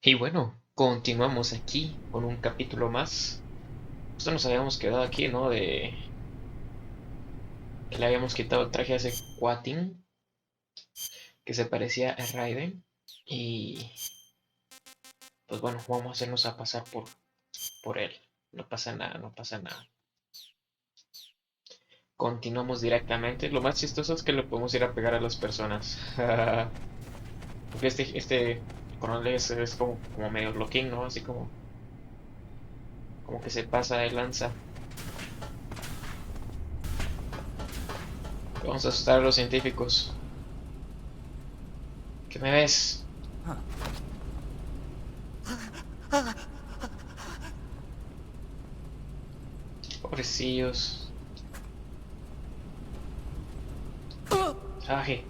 Y bueno, continuamos aquí con un capítulo más. Justo nos habíamos quedado aquí, ¿no? De que le habíamos quitado el traje a ese Quatin que se parecía a Raiden. Y pues bueno, vamos a hacernos a pasar por él. No pasa nada, no pasa nada. Continuamos directamente. Lo más chistoso es que le podemos ir a pegar a las personas. Porque este coronel es como medio loquín, ¿no? Así como que se pasa de lanza. Vamos a asustar a los científicos. ¿Qué me ves? Pobrecillos. Aje.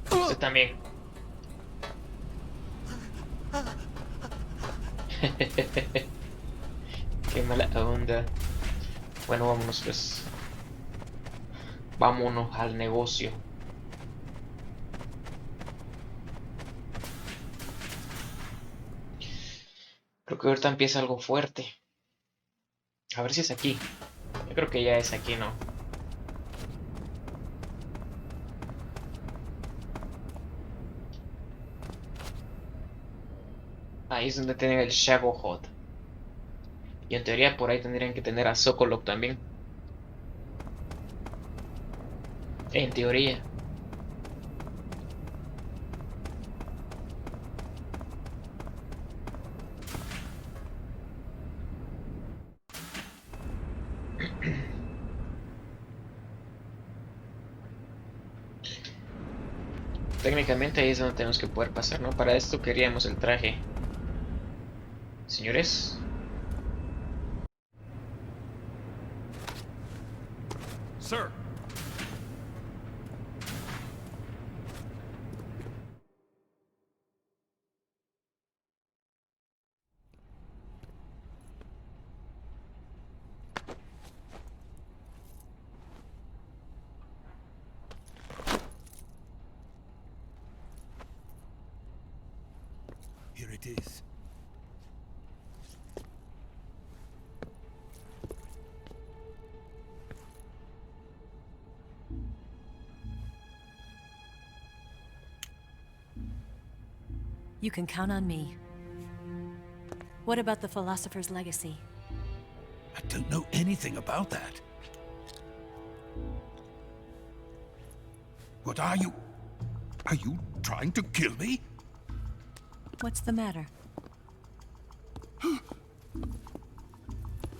Usted también. Qué mala onda. Bueno, vámonos pues. Vámonos al negocio. Creo que ahorita empieza algo fuerte. A ver si es aquí. Yo creo que ya es aquí, ¿no? Ahí es donde tienen el Shago Hot. Y en teoría por ahí tendrían que tener a Sokolov también. En teoría. Técnicamente ahí es donde tenemos que poder pasar, ¿no? Para esto queríamos el traje. Señores. Sir. Here it is. You can count on me. What about the philosopher's legacy? I don't know anything about that. What are you? Are you trying to kill me? What's the matter?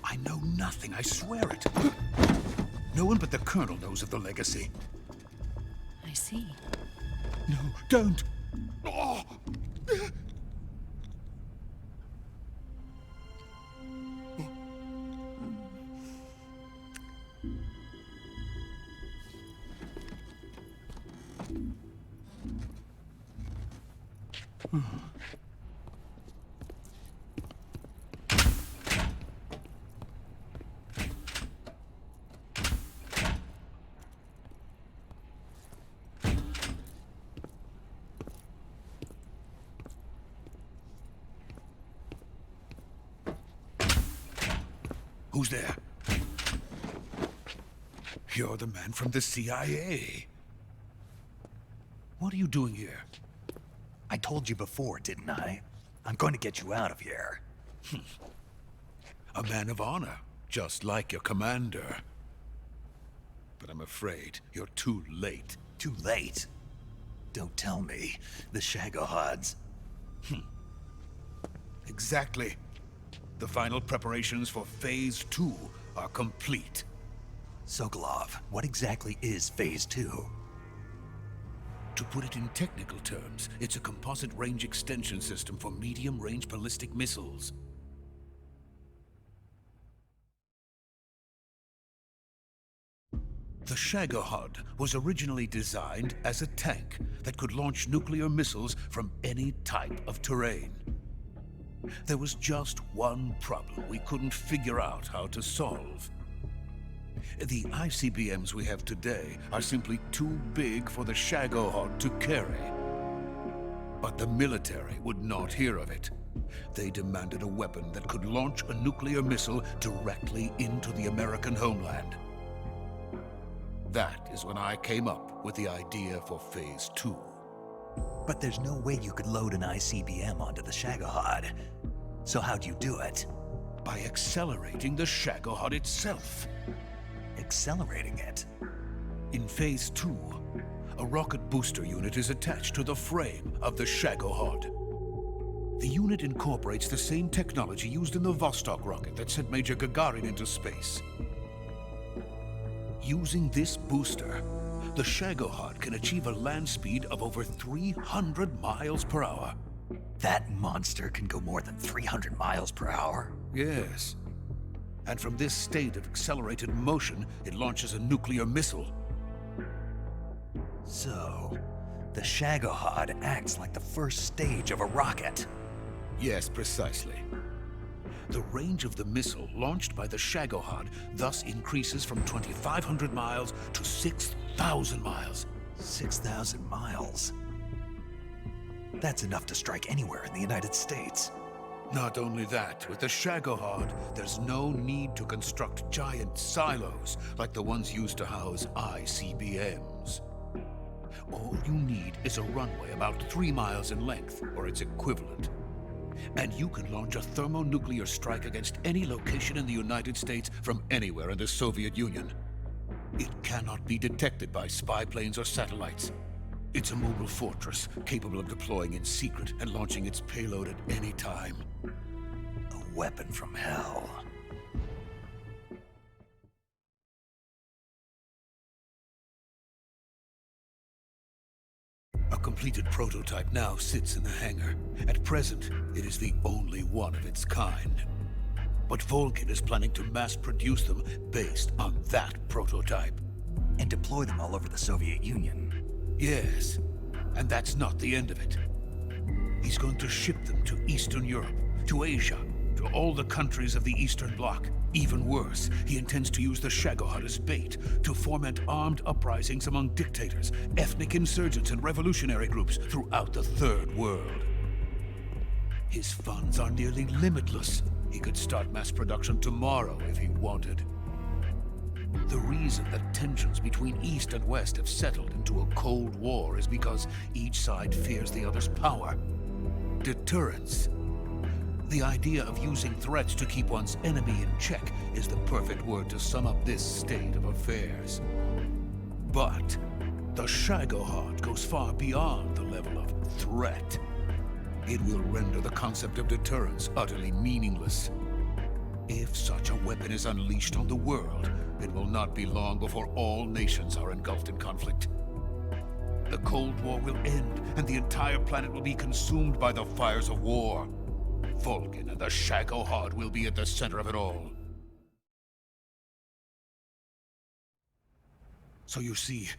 I know nothing, I swear it. No one but the Colonel knows of the legacy. I see. No, don't! Oh. Who's there? You're the man from the CIA. What are you doing here? I told you before, didn't I? I'm going to get you out of here. A man of honor, just like your commander. But I'm afraid you're too late. Too late? Don't tell me. The Shagohods. Exactly. The final preparations for Phase 2 are complete. Sokolov, what exactly is Phase 2? To put it in technical terms, it's a composite range extension system for medium-range ballistic missiles. The Shagohod was originally designed as a tank that could launch nuclear missiles from any type of terrain. There was just one problem we couldn't figure out how to solve. The ICBMs we have today are simply too big for the Shagohod to carry. But the military would not hear of it. They demanded a weapon that could launch a nuclear missile directly into the American homeland. That is when I came up with the idea for Phase 2. But there's no way you could load an ICBM onto the Shagohod. So how'd you do it? By accelerating the Shagohod itself. Accelerating it? In Phase 2, a rocket booster unit is attached to the frame of the Shagohod. The unit incorporates the same technology used in the Vostok rocket that sent Major Gagarin into space. Using this booster, the Shagohod can achieve a land speed of over 300 miles per hour. That monster can go more than 300 miles per hour? Yes. And from this state of accelerated motion, it launches a nuclear missile. So, the Shagohod acts like the first stage of a rocket. Yes, precisely. The range of the missile launched by the Shagohod thus increases from 2,500 miles to 6,000 miles. 6,000 miles? That's enough to strike anywhere in the United States. Not only that, with the Shagohod, there's no need to construct giant silos like the ones used to house ICBMs. All you need is a runway about 3 miles in length, or its equivalent. And you can launch a thermonuclear strike against any location in the United States from anywhere in the Soviet Union. It cannot be detected by spy planes or satellites. It's a mobile fortress, capable of deploying in secret and launching its payload at any time. A weapon from hell. A completed prototype now sits in the hangar. At present, it is the only one of its kind. But Vulcan is planning to mass produce them based on that prototype. And deploy them all over the Soviet Union. Yes, and that's not the end of it. He's going to ship them to Eastern Europe, to Asia, to all the countries of the Eastern Bloc. Even worse, he intends to use the Shagohod as bait to foment armed uprisings among dictators, ethnic insurgents, and revolutionary groups throughout the Third World. His funds are nearly limitless. He could start mass production tomorrow if he wanted. The reason that tensions between East and West have settled into a Cold War is because each side fears the other's power. Deterrence. The idea of using threats to keep one's enemy in check is the perfect word to sum up this state of affairs. But the Shagohod goes far beyond the level of threat. It will render the concept of deterrence utterly meaningless. If such a weapon is unleashed on the world, it will not be long before all nations are engulfed in conflict. The Cold War will end, and the entire planet will be consumed by the fires of war. Vulcan and the Shagohod will be at the center of it all. So you see,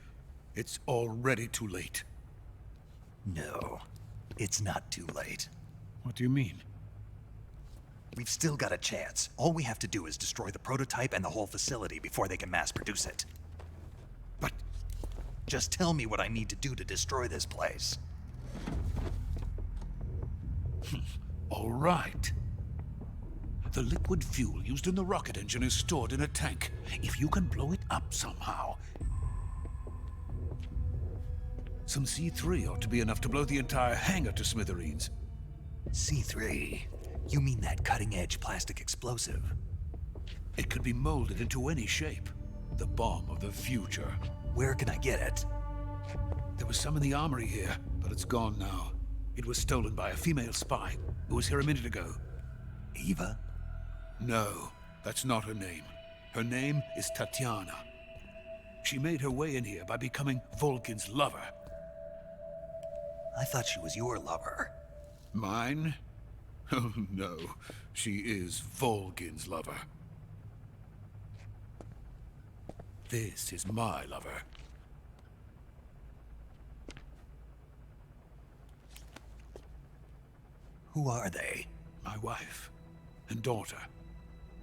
it's already too late. No, it's not too late. What do you mean? We've still got a chance. All we have to do is destroy the prototype and the whole facility before they can mass produce it. But just tell me what I need to do to destroy this place. all right. The liquid fuel used in the rocket engine is stored in a tank. If you can blow it up somehow... Some C3 ought to be enough to blow the entire hangar to smithereens. C3? You mean that cutting-edge plastic explosive? It could be molded into any shape. The bomb of the future. Where can I get it? There was some in the armory here, but it's gone now. It was stolen by a female spy who was here a minute ago. Eva? No, that's not her name. Her name is Tatiana. She made her way in here by becoming Vulcan's lover. I thought she was your lover. Mine? Oh no, she is Vulcan's lover. This is my lover. Who are they? My wife and daughter.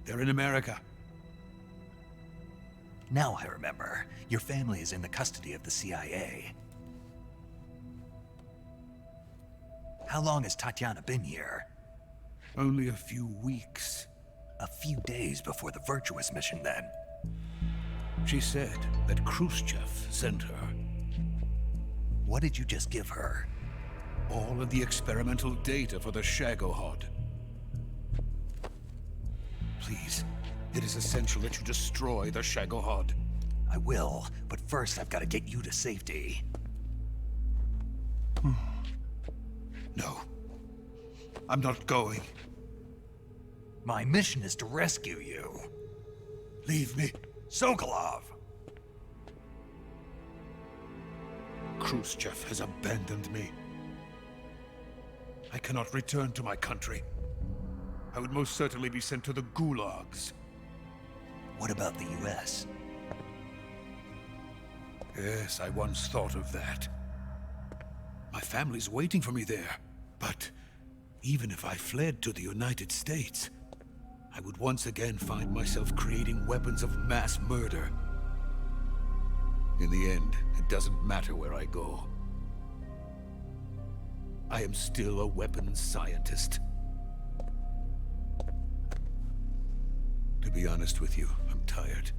They're in America. Now I remember. Your family is in the custody of the CIA. How long has Tatiana been here? Only a few weeks. A few days before the Virtuous mission, then. She said that Khrushchev sent her. What did you just give her? All of the experimental data for the Shagohod. Please, it is essential that you destroy the Shagohod. I will, but first I've got to get you to safety. No. I'm not going. My mission is to rescue you. Leave me. Sokolov! Khrushchev has abandoned me. I cannot return to my country. I would most certainly be sent to the gulags. What about the US? Yes, I once thought of that. My family's waiting for me there. But even if I fled to the United States, I would once again find myself creating weapons of mass murder. In the end, it doesn't matter where I go. I am still a weapons scientist. To be honest with you, I'm tired.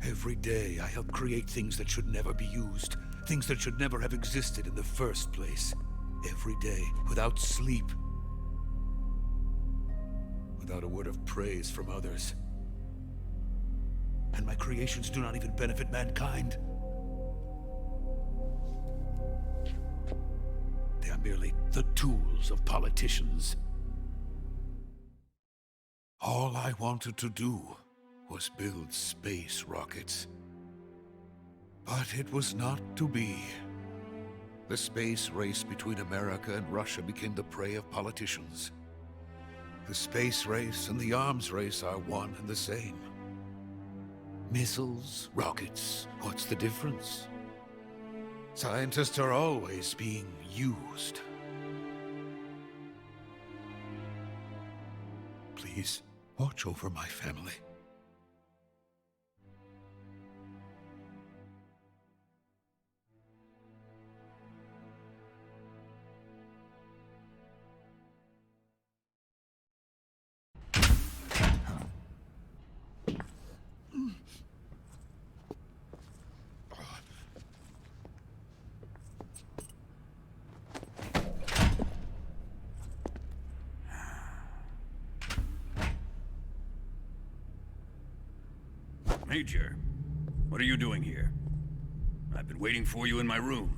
Every day, I help create things that should never be used. Things that should never have existed in the first place. Every day, without sleep. Without a word of praise from others. And my creations do not even benefit mankind. They are merely the tools of politicians. All I wanted to do was build space rockets. But it was not to be. The space race between America and Russia became the prey of politicians. The space race and the arms race are one and the same. Missiles, rockets, what's the difference? Scientists are always being used. Please, watch over my family. Major, what are you doing here? I've been waiting for you in my room.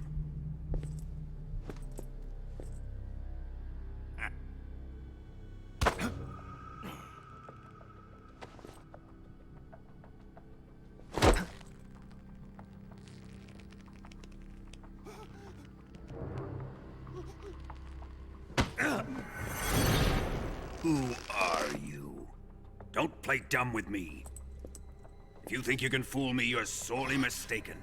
Who are you? Don't play dumb with me. If you think you can fool me, you're sorely mistaken.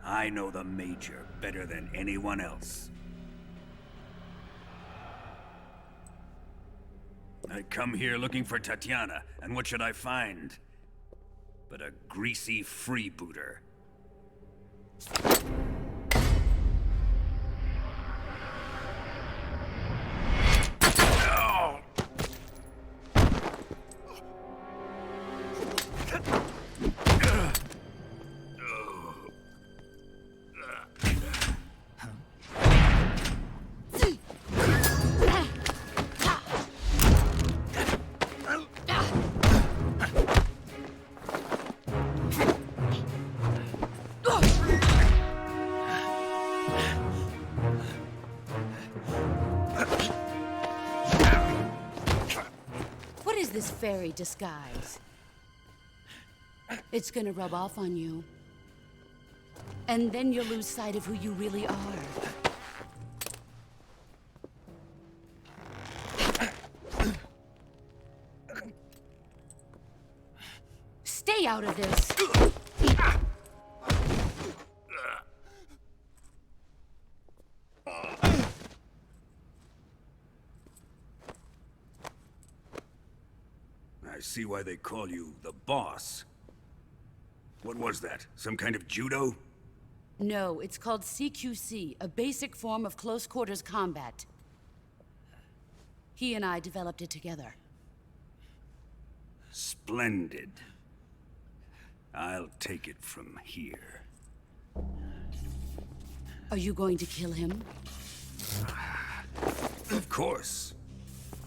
I know the Major better than anyone else. I come here looking for Tatiana, and what should I find? But a greasy freebooter. This fairy disguise. It's gonna rub off on you. And then you'll lose sight of who you really are. Stay out of this. I see why they call you the boss. What was that? Some kind of judo? No, it's called CQC, a basic form of close quarters combat. He and I developed it together. Splendid. I'll take it from here. Are you going to kill him? Of course.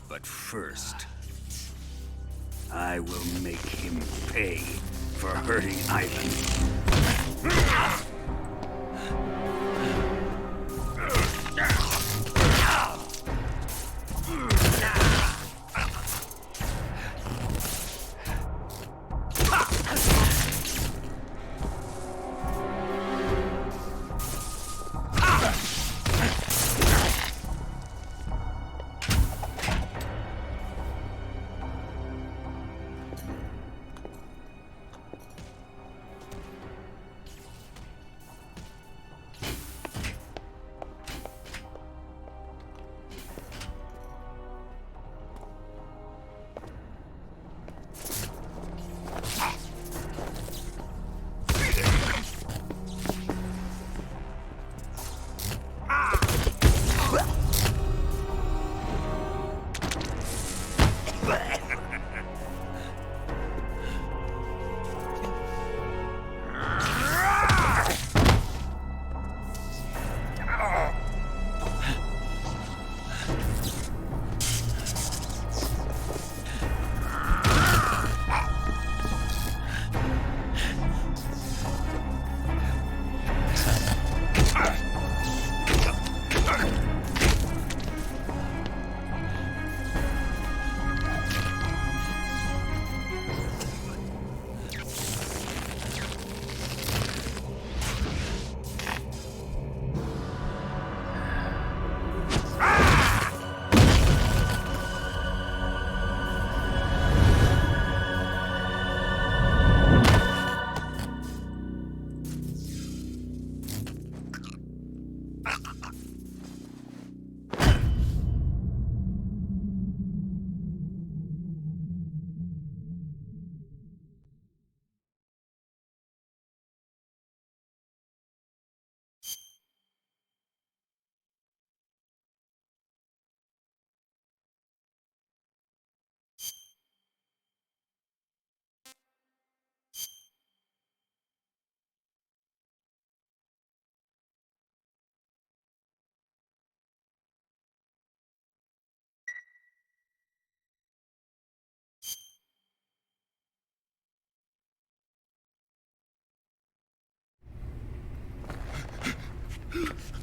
But first, I will make him pay for hurting Ivan.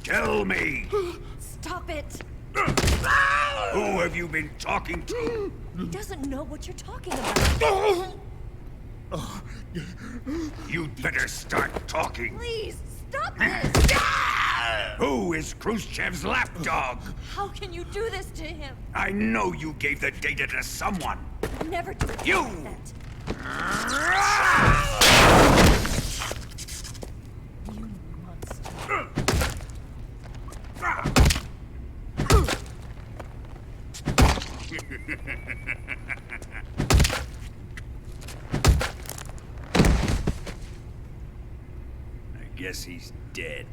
Tell me! Stop it! Who have you been talking to? He doesn't know what you're talking about. You'd better start talking. Please, stop this! Who is Khrushchev's lapdog? How can you do this to him? I know you gave the data to someone. Never do You! that. You monster. I guess he's dead.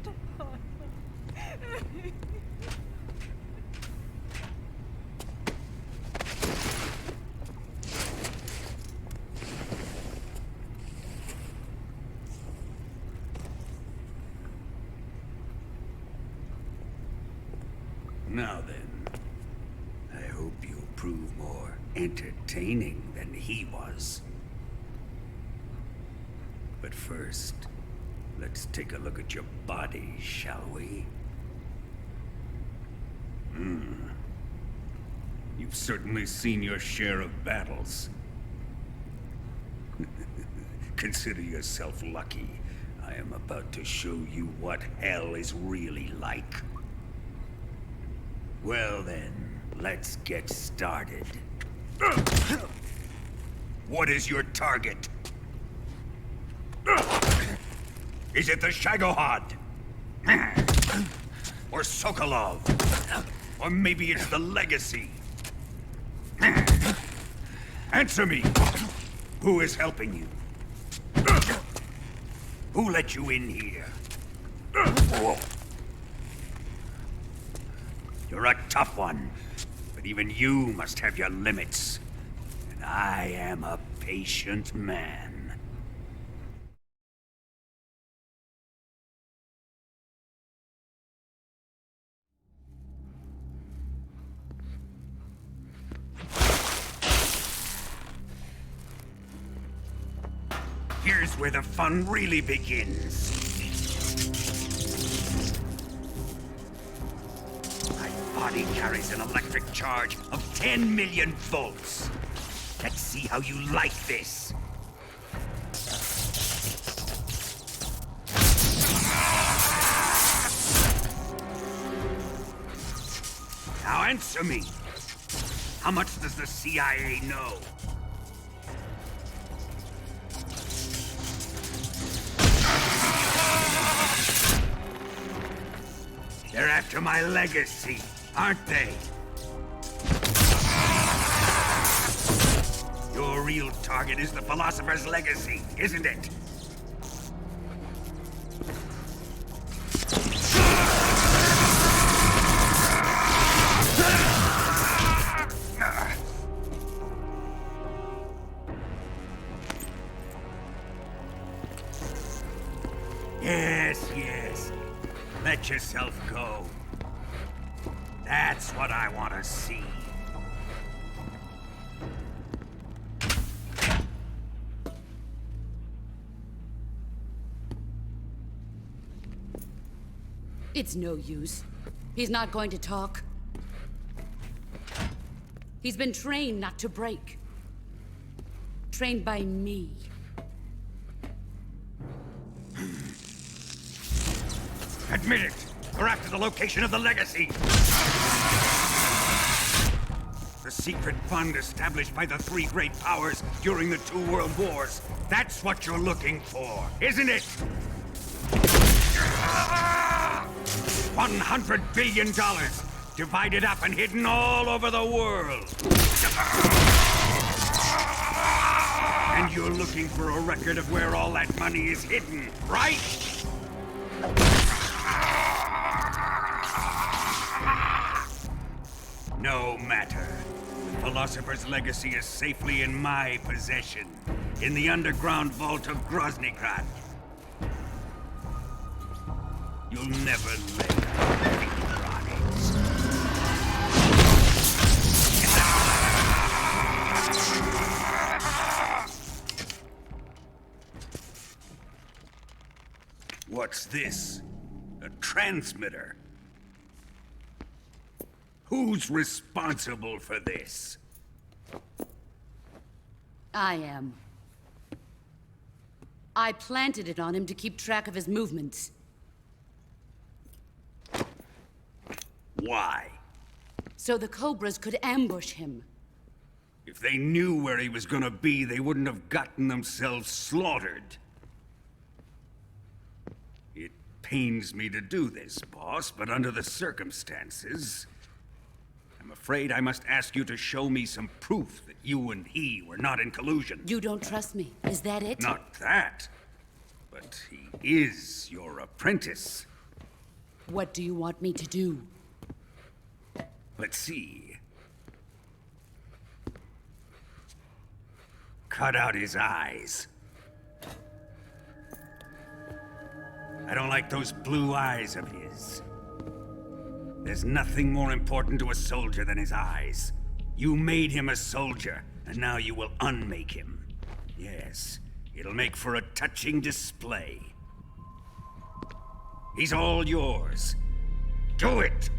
Now then, I hope you'll prove more entertaining than he was. But first, let's take a look at your body, shall we? You've certainly seen your share of battles. Consider yourself lucky. I am about to show you what hell is really like. Well then, let's get started. What is your target? Is it the Shagohod? Or Sokolov? Or maybe it's the Legacy? Answer me! Who is helping you? Who let you in here? You're a tough one, but even you must have your limits. And I am a patient man. Here's where the fun really begins. My body carries an electric charge of 10 million volts. Let's see how you like this. Now answer me. How much does the CIA know? They're after my legacy, aren't they? Your real target is the philosopher's legacy, isn't it? Yes. Let yourself go. That's what I want to see. It's no use. He's not going to talk. He's been trained not to break. Trained by me. Admit it! We're after the location of the legacy! The secret fund established by the three great powers during the 2 world wars. That's what you're looking for, isn't it? $100 billion, divided up and hidden all over the world. And you're looking for a record of where all that money is hidden, right? No matter. The Philosopher's legacy is safely in my possession, in the underground vault of Groznygrad. You'll never lay finger on it. What's this? A transmitter? Who's responsible for this? I am. I planted it on him to keep track of his movements. Why? So the Cobras could ambush him. If they knew where he was gonna be, they wouldn't have gotten themselves slaughtered. It pains me to do this, boss, but under the circumstances, I'm afraid I must ask you to show me some proof that you and he were not in collusion. You don't trust me, is that it? Not that, but he is your apprentice. What do you want me to do? Let's see. Cut out his eyes. I don't like those blue eyes of his. There's nothing more important to a soldier than his eyes. You made him a soldier, and now you will unmake him. Yes, it'll make for a touching display. He's all yours. Do it!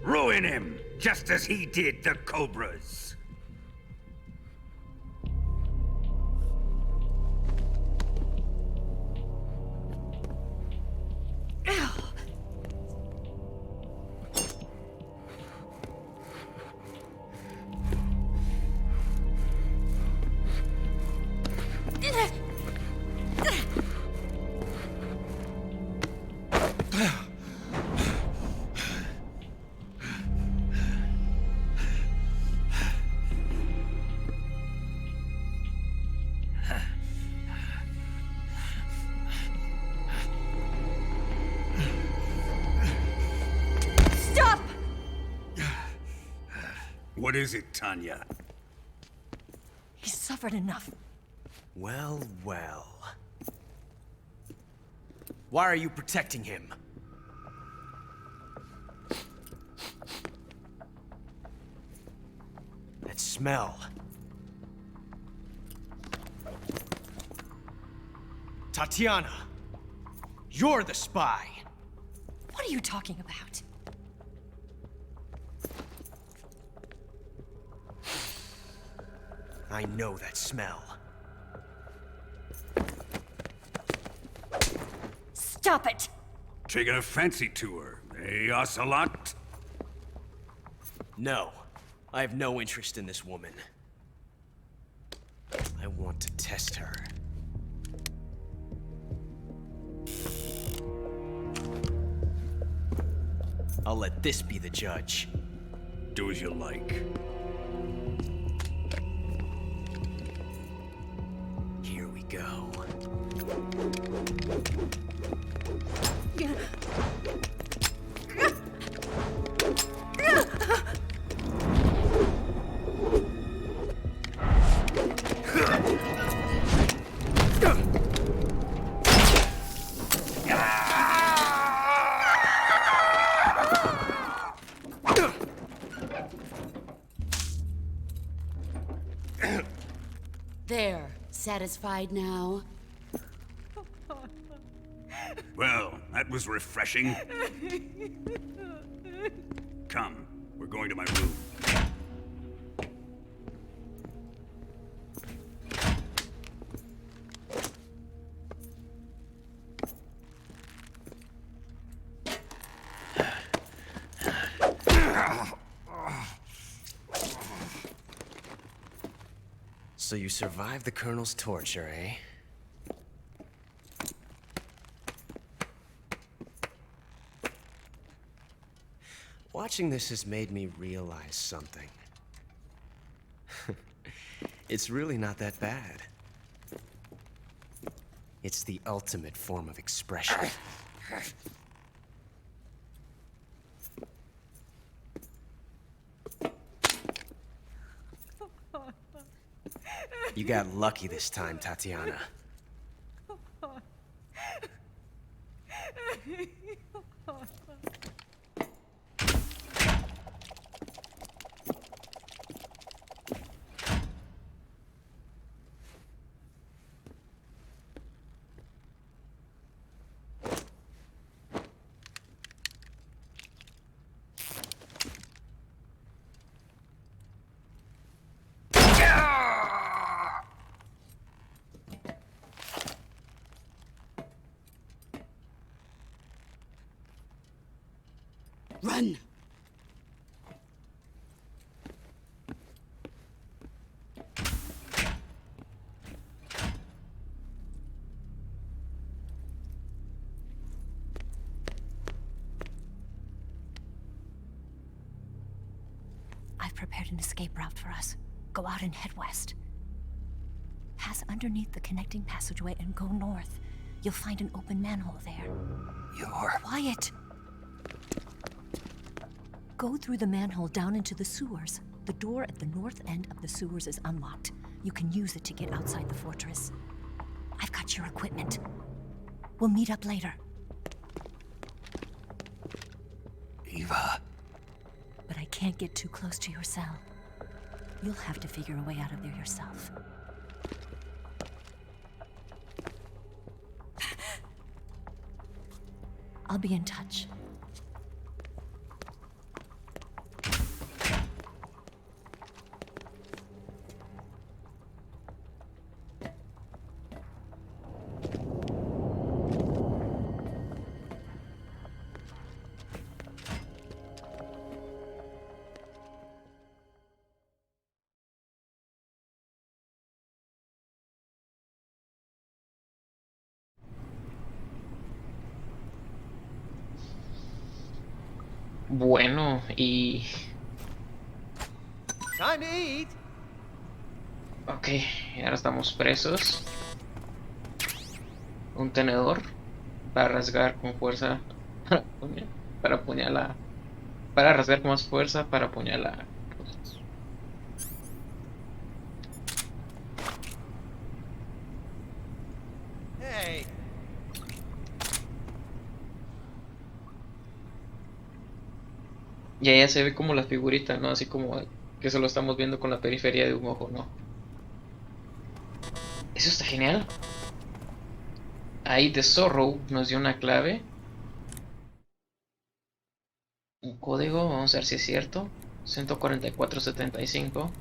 Ruin him, just as he did the Cobras. What is it, Tanya? He's suffered enough. Well, well. Why are you protecting him? That smell. Tatiana, you're the spy. What are you talking about? I know that smell. Stop it! Taking a fancy to her, eh, Ocelot? No, I have no interest in this woman. I want to test her. I'll let this be the judge. Do as you like. Here we go. There. Satisfied now? Well, that was refreshing. Come, we're going to my room. So you survived the Colonel's torture, eh? Watching this has made me realize something. It's really not that bad. It's the ultimate form of expression. You got lucky this time, Tatiana. Run! I've prepared an escape route for us. Go out and head west. Pass underneath the connecting passageway and go north. You'll find an open manhole there. You're... Quiet! Go through the manhole down into the sewers. The door at the north end of the sewers is unlocked. You can use it to get outside the fortress. I've got your equipment. We'll meet up later. Eva... But I can't get too close to your cell. You'll have to figure a way out of there yourself. I'll be in touch. Bueno, y... Time to eat. Ok, ahora estamos presos. Un tenedor para rasgar con fuerza. Para apuñalar. Para rasgar con más fuerza para apuñalar. Y allá se ve como la figurita, ¿no? Así como que solo estamos viendo con la periferia de un ojo, ¿no? Eso está genial. Ahí The Sorrow nos dio una clave. Un código, vamos a ver si es cierto. 14475.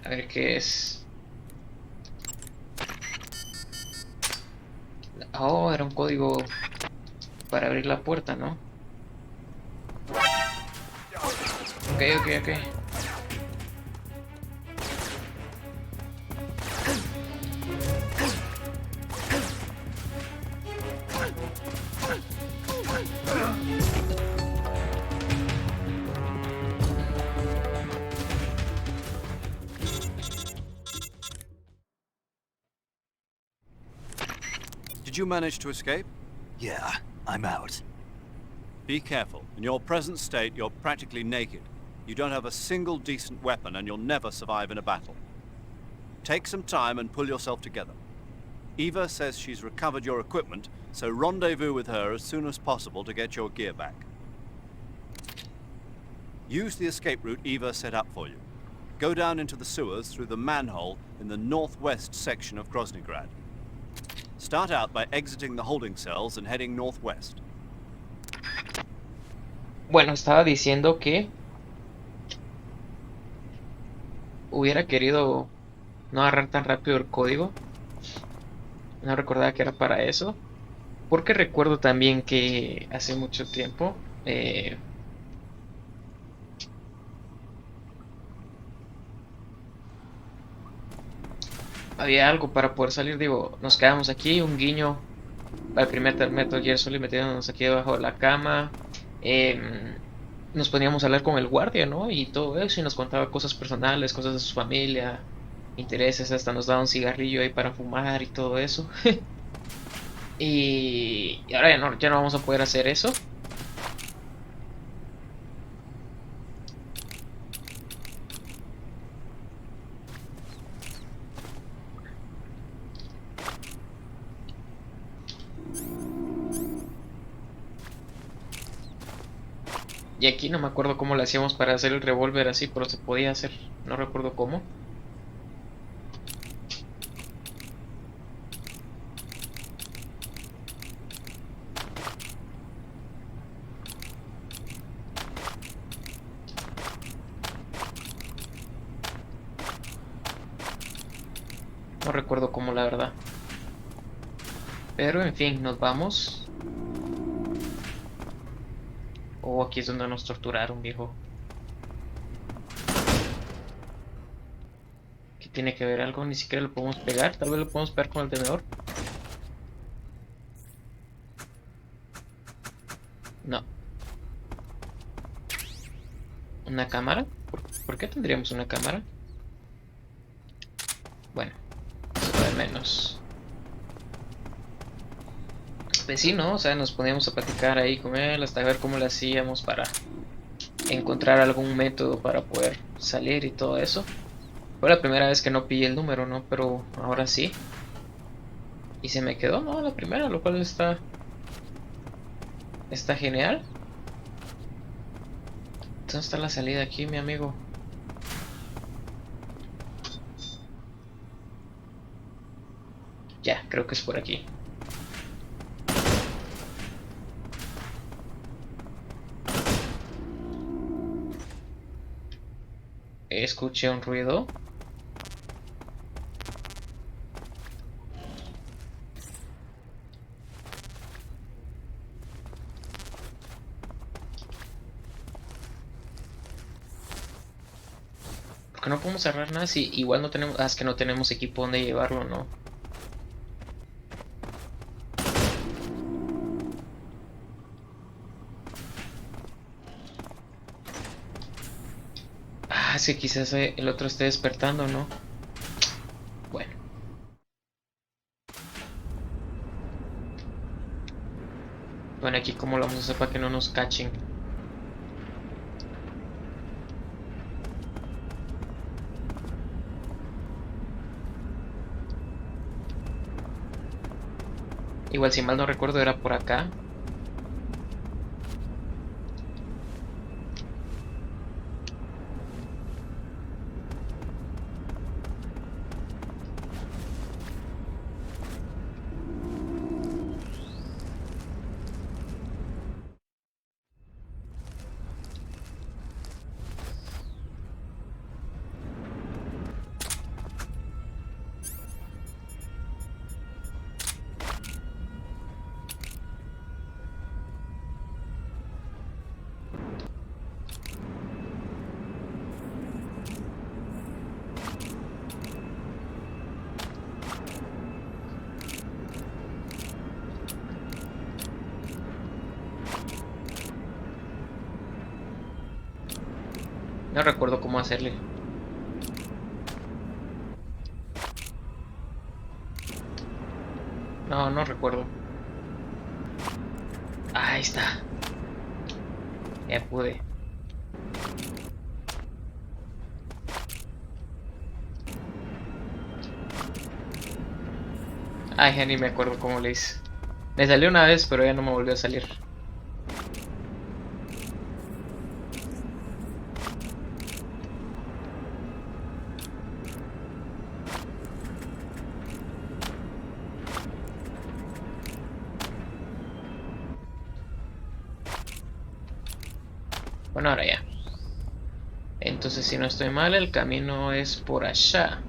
A ver qué es. Oh, era un código para abrir la puerta, ¿no? Ok, ok, ok. Did you manage to escape? Yeah, I'm out. Be careful. In your present state, you're practically naked. You don't have a single decent weapon, and you'll never survive in a battle. Take some time and pull yourself together. Eva says she's recovered your equipment, so rendezvous with her as soon as possible to get your gear back. Use the escape route Eva set up for you. Go down into the sewers through the manhole in the northwest section of Groznygrad. Start out by exiting the holding cells and heading northwest. Bueno, estaba diciendo que hubiera querido no agarrar tan rápido el código. No recordaba que era para eso. Porque recuerdo también que hace mucho tiempo había algo para poder salir. Digo, nos quedamos aquí, un guiño al primer Metal Gear Solid metiéndonos aquí debajo de la cama. Nos poníamos a hablar con el guardia, ¿no? Y todo eso, y nos contaba cosas personales, cosas de su familia, intereses, hasta nos daba un cigarrillo ahí para fumar y todo eso. Y ahora ya no vamos a poder hacer eso. Y aquí no me acuerdo cómo lo hacíamos para hacer el revólver así, pero se podía hacer. No recuerdo cómo. No recuerdo cómo, la verdad. Pero en fin, nos vamos. Oh, aquí es donde nos torturaron, viejo. ¿Qué tiene que ver algo? Ni siquiera lo podemos pegar. Tal vez lo podemos pegar con el tenedor. No. ¿Una cámara? ¿Por qué tendríamos una cámara? Bueno, eso de menos. Pues sí, ¿no? O sea, nos poníamos a platicar ahí con él hasta ver cómo le hacíamos para encontrar algún método para poder salir y todo eso. Fue la primera vez que no pillé el número, ¿no? Pero ahora sí. Y se me quedó, ¿no? La primera, lo cual está genial. ¿Dónde está la salida aquí, mi amigo? Ya, creo que es por aquí. Escuché un ruido. ¿Por qué no podemos cerrar nada si igual no tenemos... Ah, es que no tenemos equipo donde llevarlo, ¿no? Ah, es que quizás el otro esté despertando, ¿no? Bueno. Bueno, aquí cómo lo vamos a hacer para que no nos cachen. Igual si mal no recuerdo era por acá. No recuerdo cómo hacerle. No, no recuerdo. Ahí está. Ya pude. Ay, ya ni me acuerdo cómo le hice. Me salió una vez, pero ya no me volvió a salir. Bueno, ahora ya. Entonces, si no estoy mal, el camino es por allá.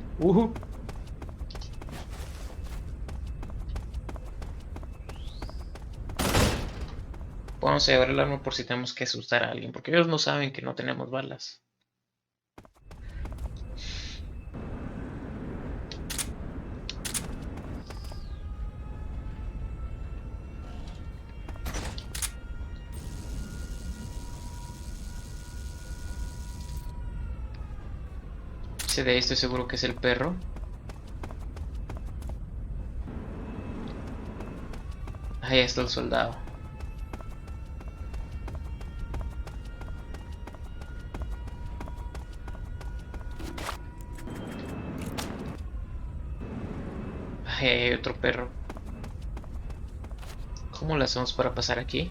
Vamos a llevar el arma por si tenemos que asustar a alguien, porque ellos no saben que no tenemos balas. Ese de ahí estoy seguro que es el perro. Ahí está el soldado. Ahí hay otro perro. ¿Cómo lo hacemos para pasar aquí?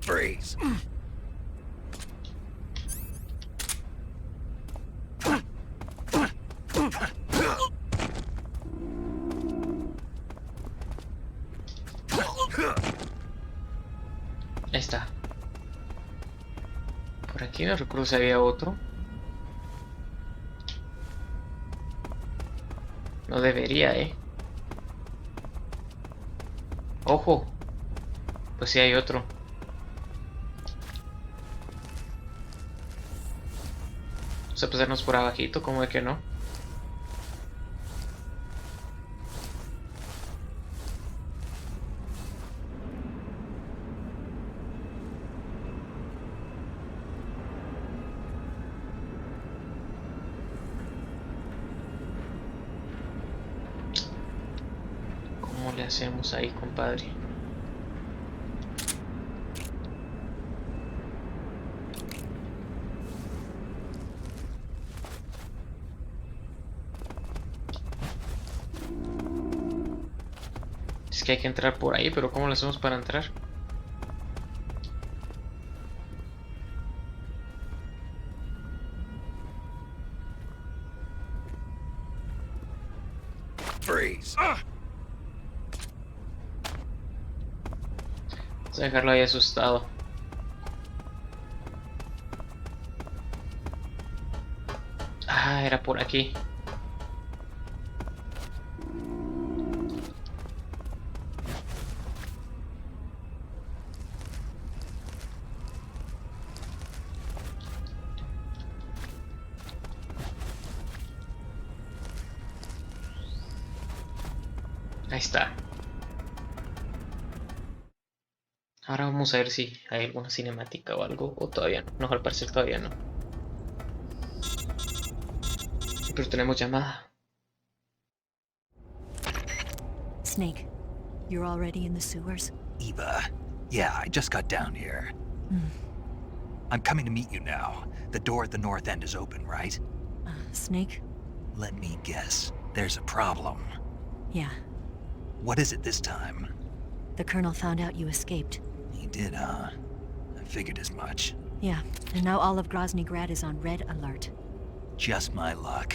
Freeze. Ahí está. Por aquí no recuerdo si había otro. No debería, Ojo. Pues sí hay otro. Vamos a pasarnos por abajito, como de que no. ¿Cómo le hacemos ahí, compadre? Es que hay que entrar por ahí, pero ¿cómo lo hacemos para entrar? Freeze. Vamos a dejarlo ahí asustado. Ah, era por aquí. Ahí está. Ahora vamos a ver si hay alguna cinemática o algo, o todavía no. No, al parecer todavía no. Pero tenemos llamada. Snake, you're already in the sewers? Eva, Yeah, I just got down here. I'm coming to meet you now. The door at the north end is open, right? Snake? Let me guess. There's a problem. Yeah. What is it this time? The Colonel found out you escaped. He did, huh? I figured as much. Yeah, and now all of Grozny Grad is on red alert. Just my luck.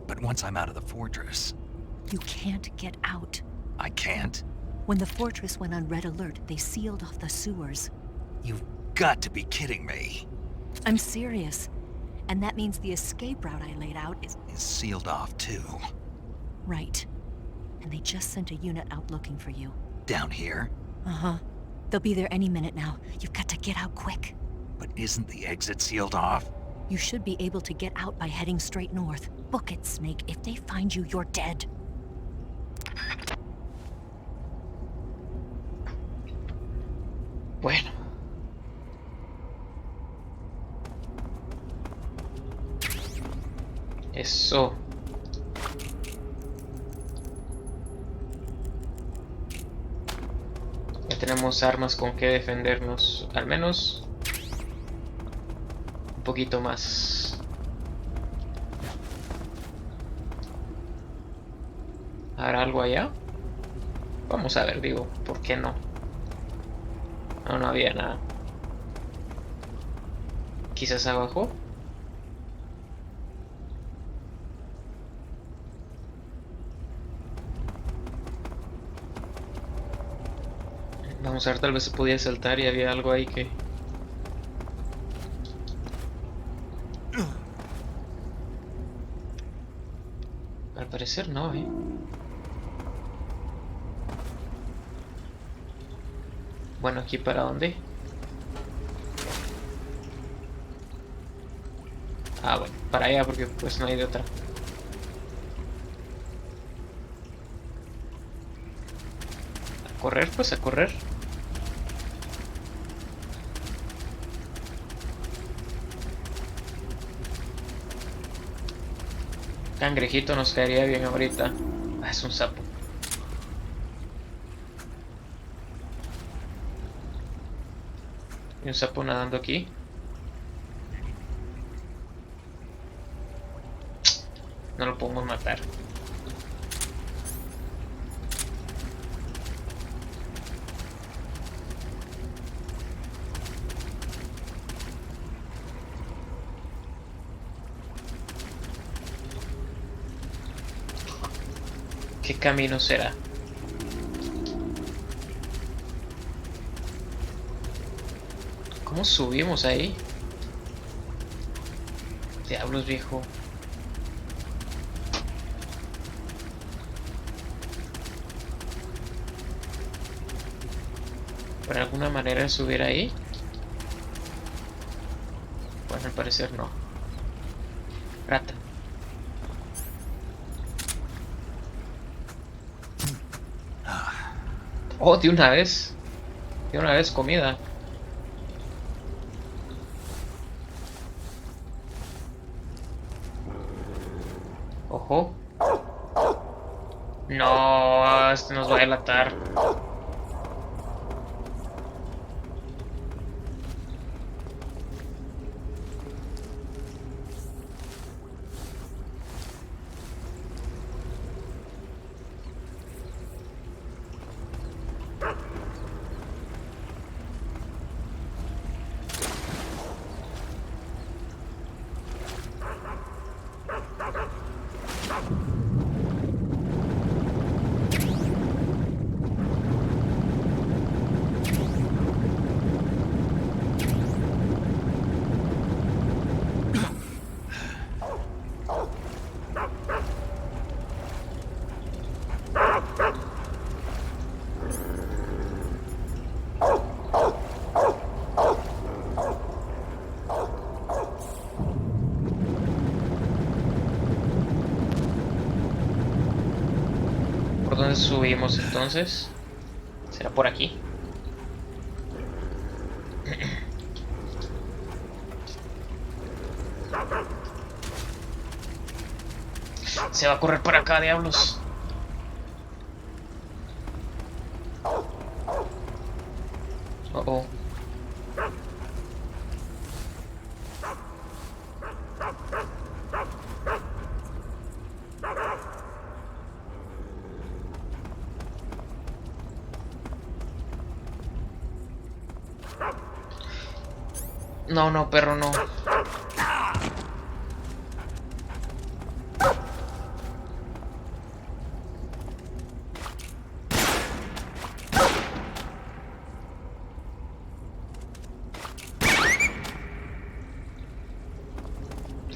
But once I'm out of the fortress... You can't get out. I can't? When the fortress went on red alert, they sealed off the sewers. You've got to be kidding me. I'm serious. And that means the escape route I laid out is Sealed off, too. right. And they just sent a unit out looking for you. Down here? Uh-huh. They'll be there any minute now. You've got to get out quick. But isn't the exit sealed off? You should be able to get out by heading straight north. Book it, Snake. If they find you, you're dead. Bueno. Eso. Ya tenemos armas con que defendernos. Al menos un poquito más. ¿Habrá algo allá? Vamos a ver, digo, ¿por qué no? No, no había nada. Quizás abajo. Vamos a ver, tal vez se podía saltar y había algo ahí que... Al parecer no, Bueno, ¿aquí para dónde? Ah, bueno, para allá porque pues no hay de otra. A correr, pues a correr. Cangrejito nos caería bien ahorita. Ah, es un sapo. Y un sapo nadando aquí. No lo podemos matar. ¿Qué camino será? ¿Cómo subimos ahí? Diablos, viejo. ¿Por alguna manera de subir ahí? Bueno, al parecer no. Rata. Oh, de una vez. De una vez comida. Ojo. No, este nos va a delatar. ¿Por dónde subimos entonces? ¿Será por aquí? Se va a correr por acá, diablos. Oh, oh. No, no, perro, no.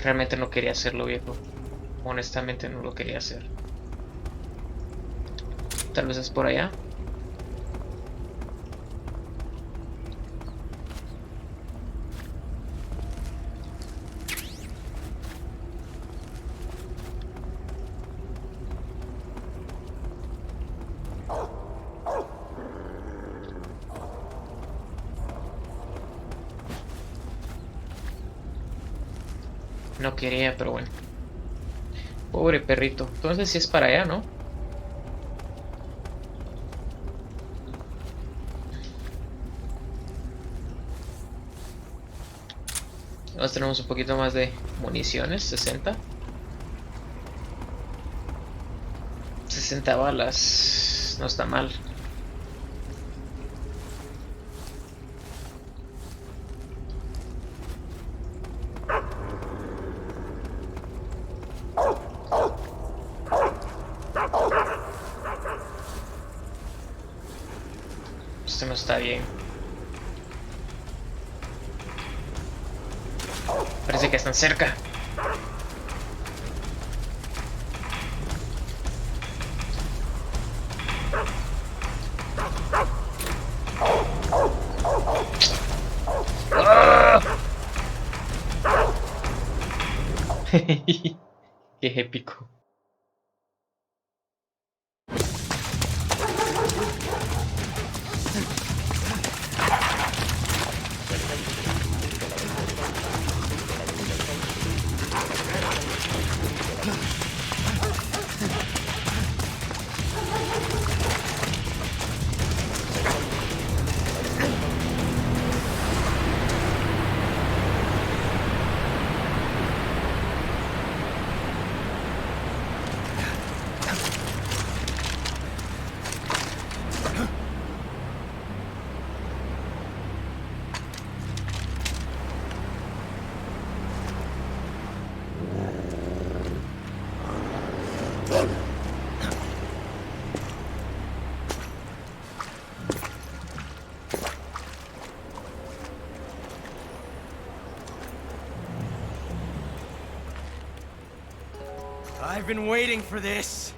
Realmente no quería hacerlo, viejo. Honestamente no lo quería hacer. Tal vez es por allá. No quería, pero bueno. Pobre perrito. Entonces sí es para allá, ¿no? Nos tenemos un poquito más de municiones. 60. 60 balas. No está mal. Esto no está bien. Parece que están cerca. ¡Ah! Qué épico. I've been waiting for this.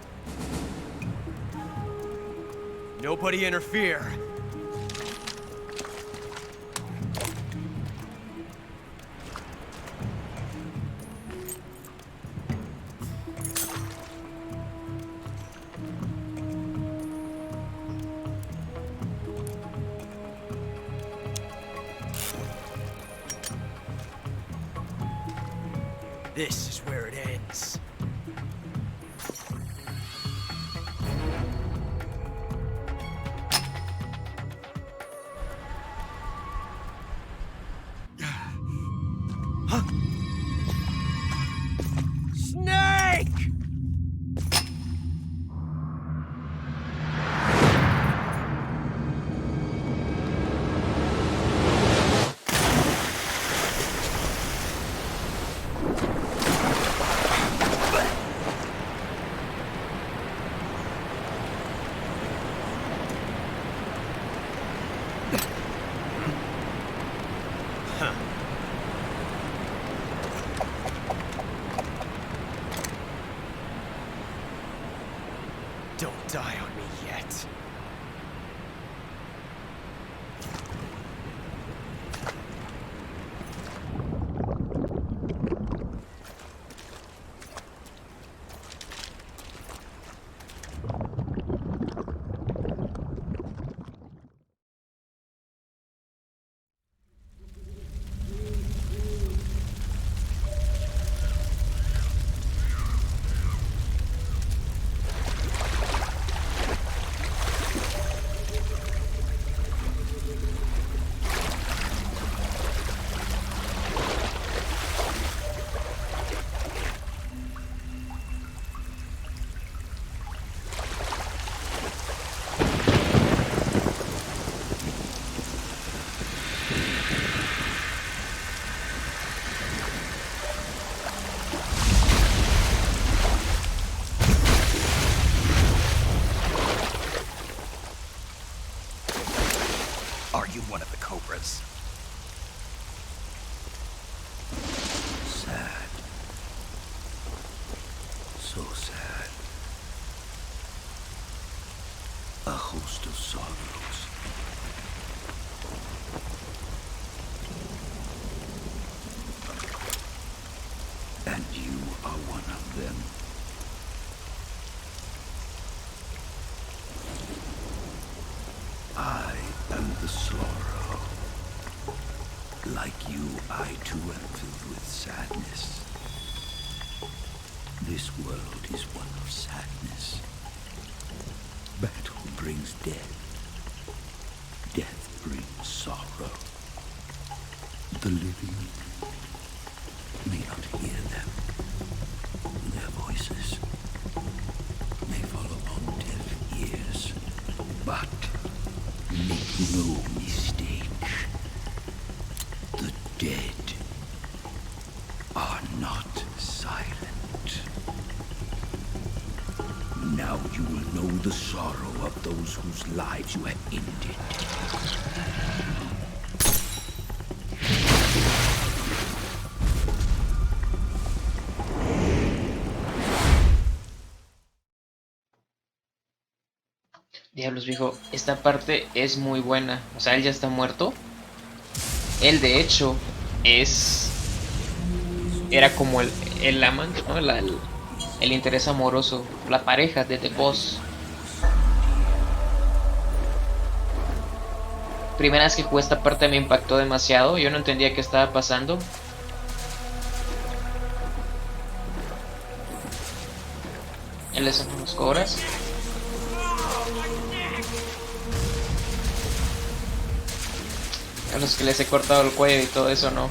Nobody interfere. This is where it ends. Snake! Don't die on me yet. most of sorrows. And you are one of them. I am the sorrow. Like you, I too am filled with sadness. This world is one of sadness. Battle brings death. Death brings sorrow. The living may not hear them. Their voices may fall upon deaf ears. But make no mistake. The dead are not silent. Now you will know the sorrow of those whose lives you have ended. Diablos, viejo, esta parte es muy buena. O sea, él ya está muerto. Él, de hecho, era como el amante, ¿no? El interés amoroso, la pareja de The Boss. Primera vez que jugué esta parte me impactó demasiado. Yo no entendía qué estaba pasando. Él es unos cobras. A los que les he cortado el cuello y todo eso, ¿no?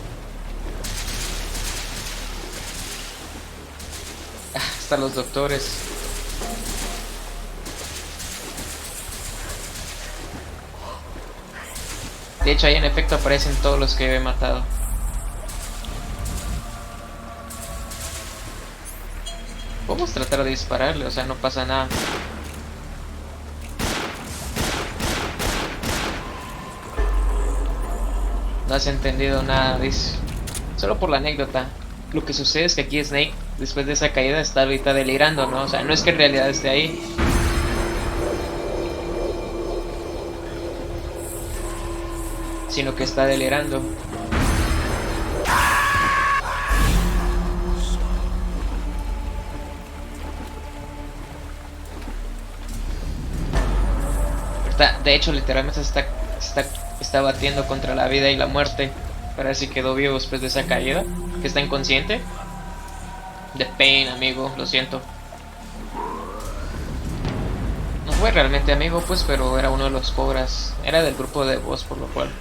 Hasta los doctores. De hecho, ahí en efecto aparecen todos los que he matado. Vamos a tratar de dispararle, o sea, no pasa nada. No has entendido nada, dice. Solo por la anécdota. Lo que sucede es que aquí Snake, después de esa caída, está ahorita delirando, ¿no? O sea, no es que en realidad esté ahí. Sino que está delirando. De hecho, literalmente está batiendo contra la vida y la muerte para ver si quedó vivo después de esa caída. Que está inconsciente. De pain, amigo, lo siento. No fue realmente amigo, pues, pero era uno de los cobras. Era del grupo de Boss, por lo cual,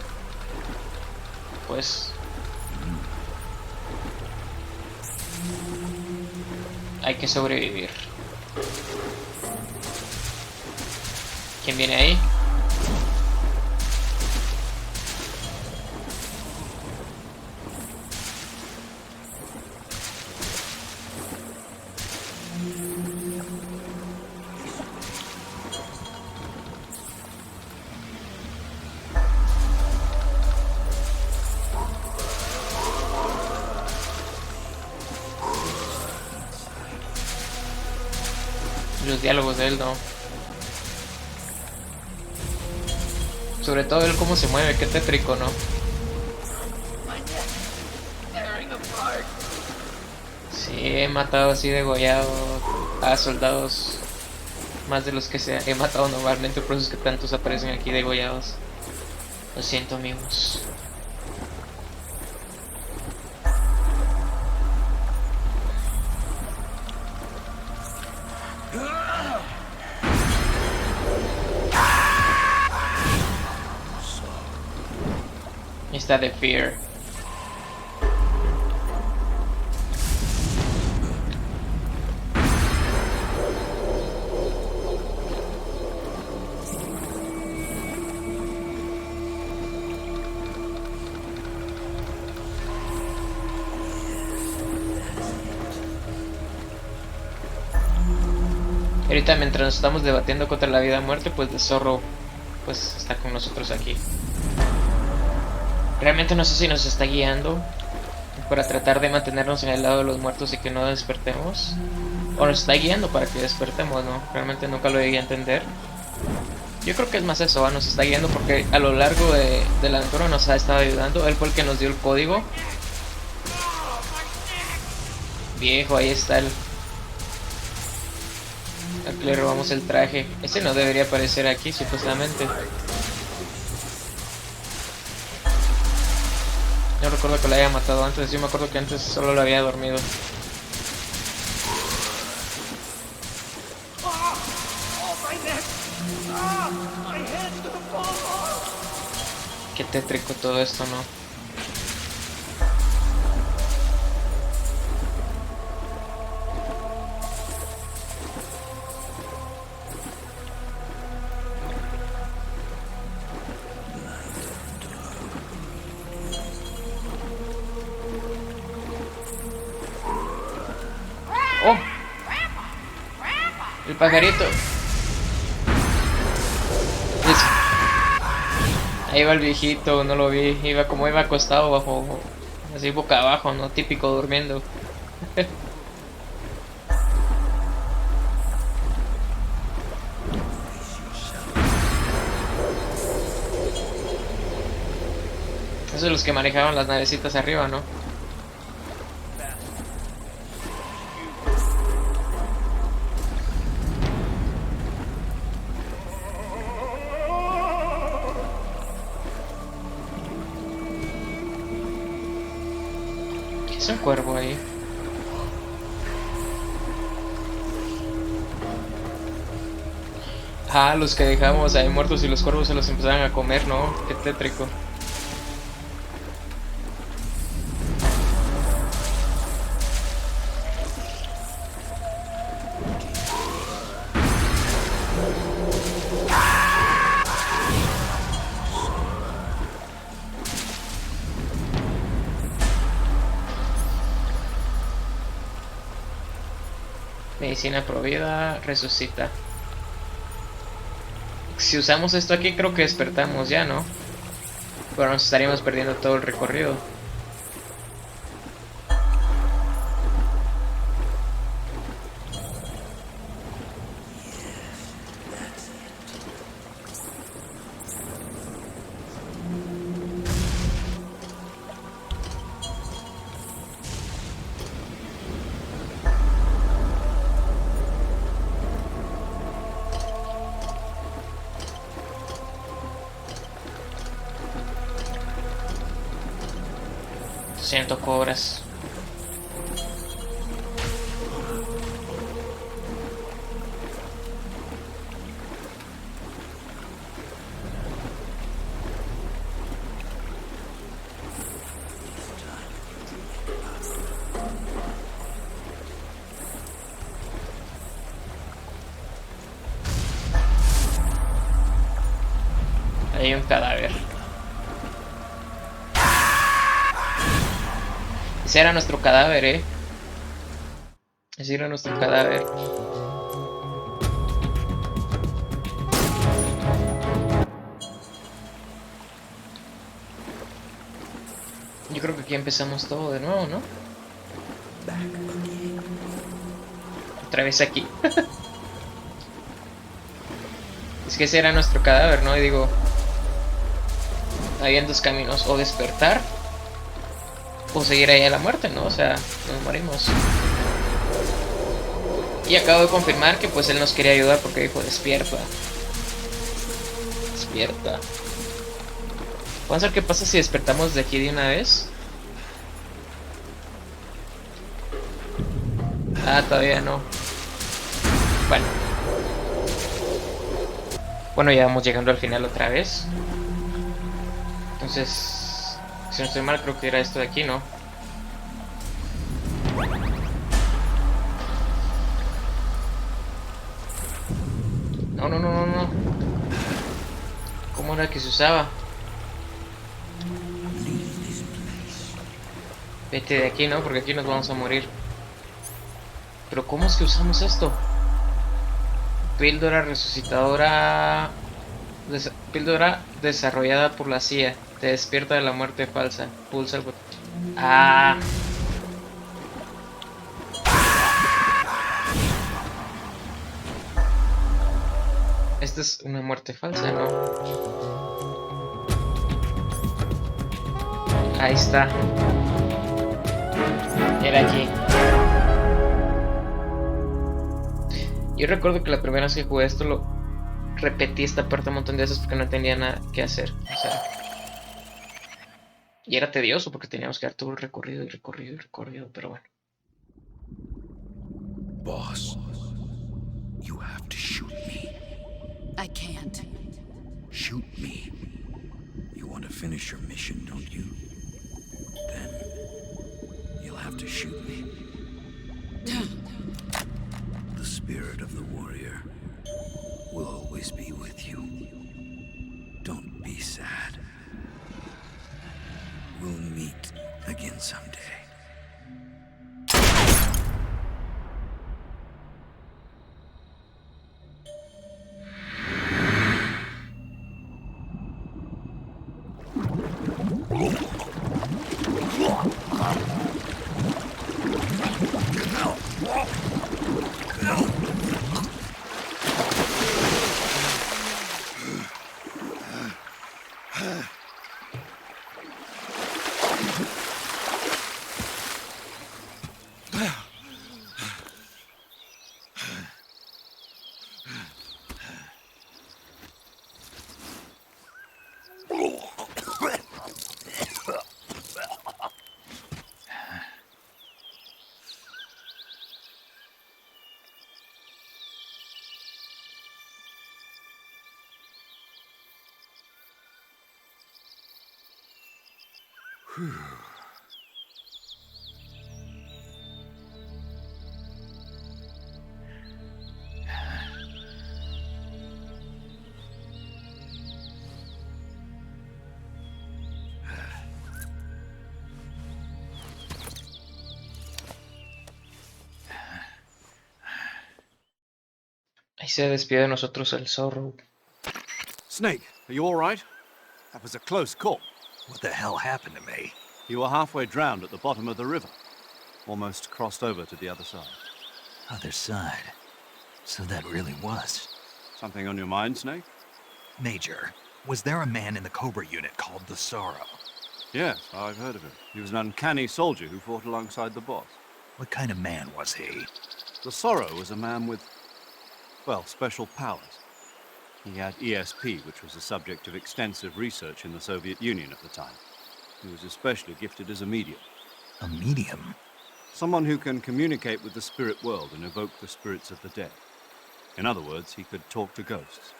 pues, hay que sobrevivir. ¿Quién viene ahí? Los diálogos de él, no. Sobre todo él cómo se mueve, qué tétrico, ¿no? Sí, he matado así degollado a soldados más de los que he matado normalmente, por eso es que tantos aparecen aquí degollados. Lo siento, amigos. Está de Fear. Ahorita mientras nos estamos debatiendo contra la vida y muerte, pues de Zorro pues está con nosotros aquí. Realmente no sé si nos está guiando para tratar de mantenernos en el lado de los muertos y que no despertemos, o nos está guiando para que despertemos, ¿no? Realmente nunca lo llegué a entender. Yo creo que es más eso, ¿va? Nos está guiando porque a lo largo de la aventura nos ha estado ayudando. Él fue el que nos dio el código. Viejo, ahí está el... Aquí le robamos el traje. Ese no debería aparecer aquí, supuestamente. No recuerdo que lo haya matado antes. Yo me acuerdo que antes solo lo había dormido. Qué tétrico todo esto, ¿no? ¡Oh! El pajarito. Ahí va el viejito, no lo vi. Iba como iba acostado bajo, así boca abajo, ¿no? Típico durmiendo. Esos son los que manejaban las navecitas arriba, ¿no? Es un cuervo ahí. Ah, los que dejamos ahí muertos y los cuervos se los empezaron a comer, ¿no? Qué tétrico. Medicina provida, resucita. Si usamos esto aquí creo que despertamos ya, ¿no? Pero nos estaríamos perdiendo todo el recorrido. Siento cobras. Hay un cadáver. Ese era nuestro cadáver, Ese era nuestro cadáver. Yo creo que aquí empezamos todo de nuevo, ¿no? Otra vez aquí. Es que ese era nuestro cadáver, ¿no? Y digo, habían dos caminos, o despertar o seguir ahí a la muerte, ¿no? O sea, nos morimos. Y acabo de confirmar que pues él nos quería ayudar porque dijo, despierta. Despierta. Vamos a ver qué pasa si despertamos de aquí de una vez. Ah, todavía no. Bueno. Bueno, ya vamos llegando al final otra vez. Entonces... Si no estoy mal, creo que era esto de aquí, ¿no? No, no, no, no, no. ¿Cómo era que se usaba? Vete de aquí, ¿no? Porque aquí nos vamos a morir. Pero ¿cómo es que usamos esto? Píldora resucitadora... Píldora desarrollada por la CIA. Te despierta de la muerte falsa. Pulsa el botón. Ah. Esta es una muerte falsa, ¿no? Ahí está. Era allí. Yo recuerdo que la primera vez que jugué esto lo repetí esta parte un montón de veces porque no tenía nada que hacer. O sea, y era tedioso porque teníamos que dar todo el recorrido y recorrido y recorrido, pero bueno. Boss, you have to shoot me. I can't. Shoot me. You want to finish your mission, don't you? Then you'll have to shoot me. The spirit of the warrior will always be with you. Don't be sad. We'll meet again someday. Ahí se despide de nosotros el zorro. Snake, are you all right? That was a close call. What the hell happened to me? You were halfway drowned at the bottom of the river. Almost crossed over to the other side. Other side. So that really was. Something on your mind, Snake? Major, was there a man in the Cobra unit called the Sorrow? Yes, I've heard of him. He was an uncanny soldier who fought alongside the boss. What kind of man was he? The Sorrow was a man with, well, special powers. He had ESP, which was the subject of extensive research in the Soviet Union at the time. He was especially gifted as a medium. A medium? Someone who can communicate with the spirit world and evoke the spirits of the dead. In other words, he could talk to ghosts.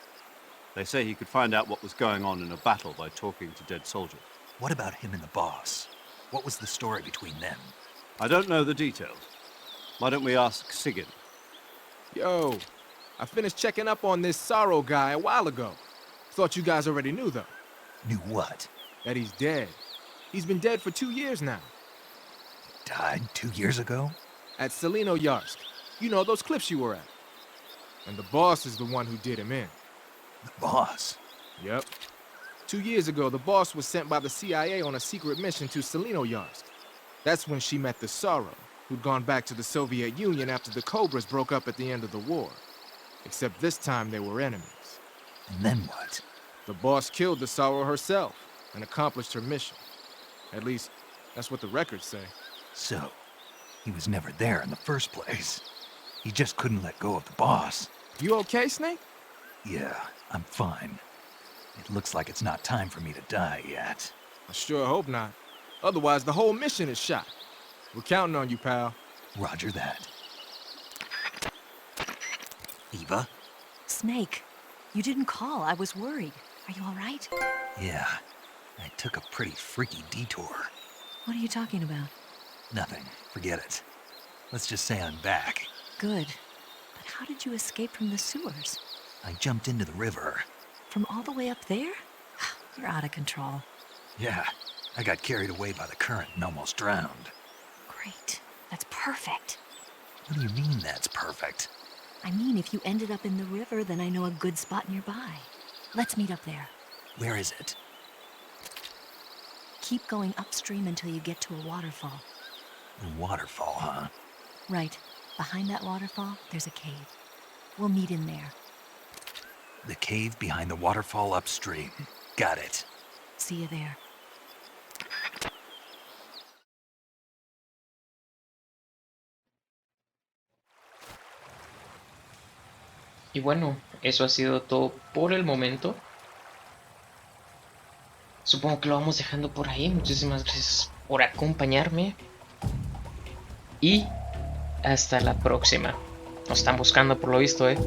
They say he could find out what was going on in a battle by talking to dead soldiers. What about him and the boss? What was the story between them? I don't know the details. Why don't we ask Sigurd? Yo, I finished checking up on this Sorrow guy a while ago. Thought you guys already knew, though. Knew what? That he's dead. He's been dead for 2 years now. Died 2 years ago? At Selino-Yarsk. You know, those cliffs you were at. And the boss is the one who did him in. The boss? Yep. 2 years ago, the boss was sent by the CIA on a secret mission to Selino-Yarsk. That's when she met the Sorrow, who'd gone back to the Soviet Union after the Cobras broke up at the end of the war. Except this time they were enemies. And then what? The boss killed the Sorrow herself and accomplished her mission. At least, that's what the records say. So, he was never there in the first place. He just couldn't let go of the boss. You okay, Snake? Yeah, I'm fine. It looks like it's not time for me to die yet. I sure hope not. Otherwise, the whole mission is shot. We're counting on you, pal. Roger that. Eva? Snake, you didn't call. I was worried. Are you all right? Yeah, I took a pretty freaky detour. What are you talking about? Nothing. Forget it. Let's just say I'm back. Good. But how did you escape from the sewers? I jumped into the river. From all the way up there? You're out of control. Yeah, I got carried away by the current and almost drowned. Great. That's perfect. What do you mean that's perfect? I mean, if you ended up in the river, then I know a good spot nearby. Let's meet up there. Where is it? Keep going upstream until you get to a waterfall. A waterfall, huh? Right. Behind that waterfall, there's a cave. We'll meet in there. The cave behind the waterfall upstream. Got it. See you there. Y bueno, eso ha sido todo por el momento. Supongo que lo vamos dejando por ahí. Muchísimas gracias por acompañarme. Y hasta la próxima. Nos están buscando por lo visto, ¿eh?